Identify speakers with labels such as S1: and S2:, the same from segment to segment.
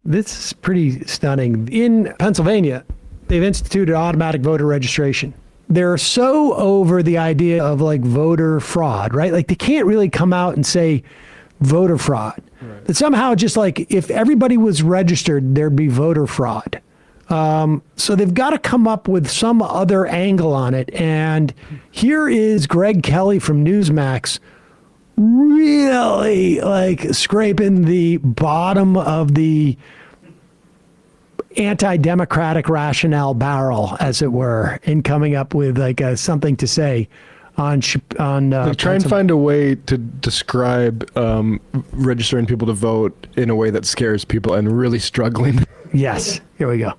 S1: This is pretty stunning. In Pennsylvania, they've instituted automatic voter registration. They're so over the idea of like voter fraud, right? Like they can't really come out and say voter fraud. Right. That somehow just like if everybody was registered, there'd be voter fraud. So they've got to come up with some other angle on it. And here is Greg Kelly from Newsmax really like scraping the bottom of the anti-democratic rationale barrel, as it were, in coming up with like something to say on
S2: try and find a way to describe registering people to vote in a way that scares people and really struggling.
S1: Yes, here we go.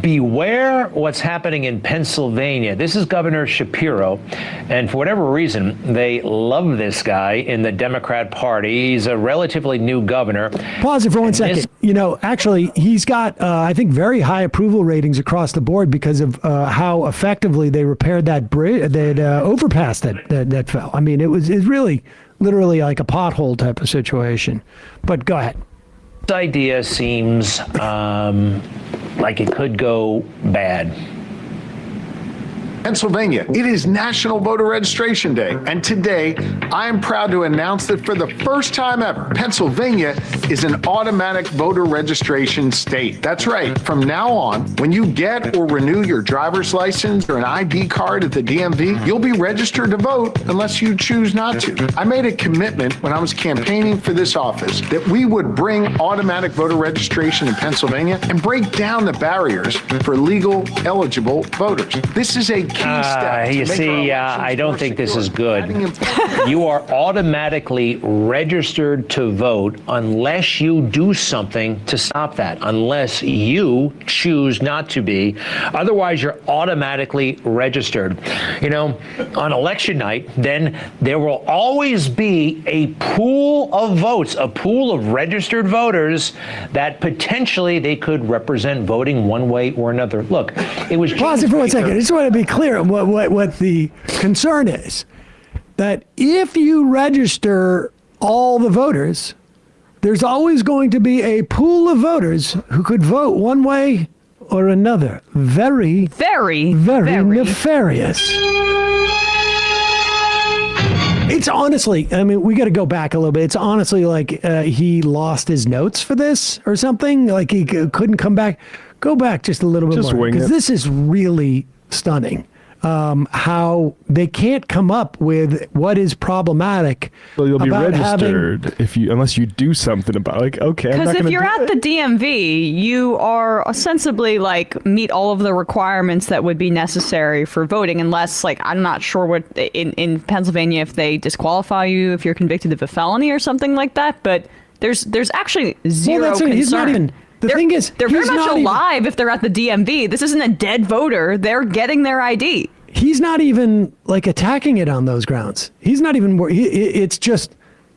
S3: Beware what's happening in Pennsylvania. This is Governor Shapiro, and for whatever reason, they love this guy in the Democrat Party. He's a relatively new governor.
S1: Pause it for 1 second. You know, actually, he's got, I think, very high approval ratings across the board because of how effectively they repaired that bridge, that overpass that fell. I mean, it's really, literally like a pothole type of situation. But go ahead.
S3: This idea seems like it could go bad.
S4: Pennsylvania, it is National Voter Registration Day, and today I am proud to announce that for the first time ever, Pennsylvania is an automatic voter registration state. That's right. From now on, when you get or renew your driver's license or an ID card at the DMV, you'll be registered to vote unless you choose not to. I made a commitment when I was campaigning for this office that we would bring automatic voter registration in Pennsylvania and break down the barriers for legal, eligible voters. This is a
S3: you see, I don't think this is good. You are automatically registered to vote unless you do something to stop that, unless you choose not to be. Otherwise, you're automatically registered. You know, on election night, then there will always be a pool of votes, a pool of registered voters that potentially they could represent voting one way or another. Look, it was...
S1: Pause it for 1 second. I just want to be clear on what the concern is. That if you register all the voters, there's always going to be a pool of voters who could vote one way or another. Very nefarious. It's honestly, I mean, we got to go back a little bit. It's honestly like he lost his notes for this or something. Like he couldn't come back. Go back just a little bit more. Because this is really stunning. How they can't come up with what is problematic.
S2: Well, you'll be registered unless you do something about it. Like, okay,
S5: because if you're at the DMV, you are ostensibly like meet all of the requirements that would be necessary for voting, unless like I'm not sure what in Pennsylvania if they disqualify you if you're convicted of a felony or something like that. But there's actually zero concern.
S1: He's not even. The thing is,
S5: they're very much alive if they're at the DMV. This isn't a dead voter. They're getting their ID.
S1: He's not even like attacking it on those grounds. He's not even. It's just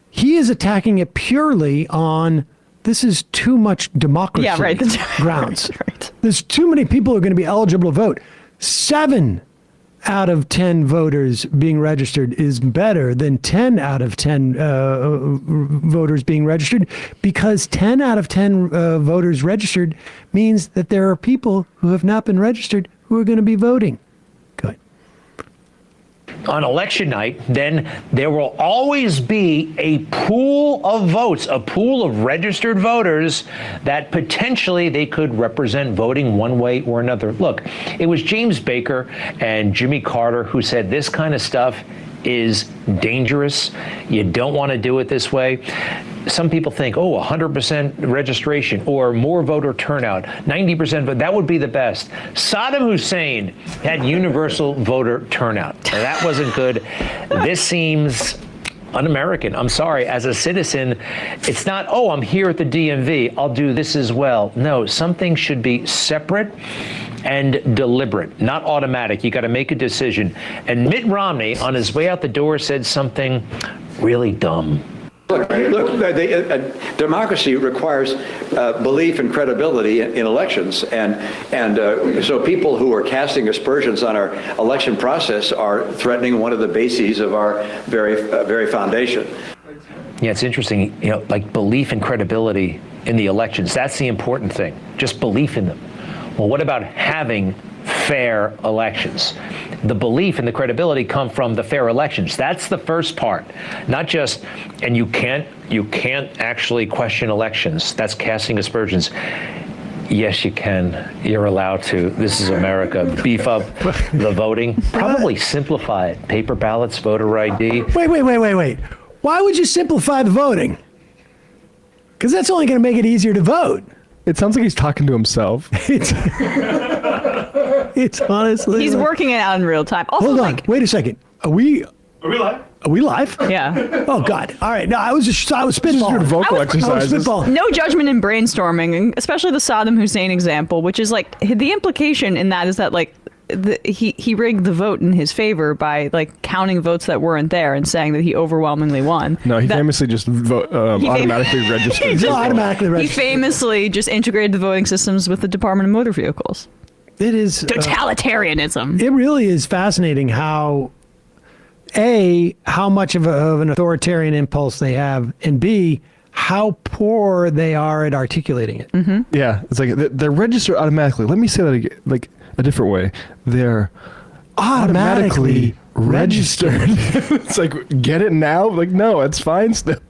S1: he is attacking it purely on this is too much democracy grounds.
S5: Right.
S1: There's too many people who are going to be eligible to vote. 7 out of 10 voters being registered is better than 10 out of 10 voters being registered, because 10 out of 10 voters registered means that there are people who have not been registered who are going to be voting. Good.
S3: On election night, then there will always be a pool of votes, a pool of registered voters that potentially they could represent voting one way or another. Look, it was James Baker and Jimmy Carter who said this kind of stuff is dangerous. You don't want to do it this way. Some people think, 100% registration or more voter turnout, 90% vote, that would be the best. Saddam Hussein had universal voter turnout. That wasn't good. This seems un-American. I'm sorry. As a citizen, it's not, I'm here at the DMV, I'll do this as well. No, something should be separate and deliberate, not automatic. You got to make a decision. And Mitt Romney, on his way out the door, said something really dumb.
S6: Look, democracy requires belief and credibility in elections, and so people who are casting aspersions on our election process are threatening one of the bases of our very foundation.
S3: Yeah, it's interesting. You know, like belief and credibility. in the elections. That's the important thing, just belief in them. Well, what about having fair elections? The belief and the credibility come from the fair elections. That's the first part, not just, and you can't actually question elections. That's casting aspersions. Yes, you can. You're allowed to. This is America. Beef up the voting. Probably simplify it. Paper ballots, voter ID.
S1: Wait. Why would you simplify the voting? Because that's only going to make it easier to vote.
S2: It sounds like he's talking to himself.
S1: It's honestly.
S5: He's working it out in real time. Also,
S1: Hold on. Wait a second. Are we live? Are we live?
S5: Yeah.
S1: Oh God! All right. No, I was spitballing.
S2: Doing vocal
S1: I was
S2: exercises.
S1: spitballing.
S5: No judgment in brainstorming, and especially the Saddam Hussein example, which is like the implication in that is that like he rigged the vote in his favor by like counting votes that weren't there and saying that he overwhelmingly won.
S2: No, he famously just automatically registered.
S1: Automatically
S5: He
S1: registered.
S5: famously just integrated the voting systems with the Department of Motor Vehicles.
S1: It is
S5: Totalitarianism.
S1: It really is fascinating how, A, how much of an authoritarian impulse they have, and B, how poor they are at articulating it.
S5: Mm-hmm.
S2: Yeah, it's like they're registered automatically. Let me say that again, like a different way. They're automatically registered. It's like, get it now? Like, no, it's fine still.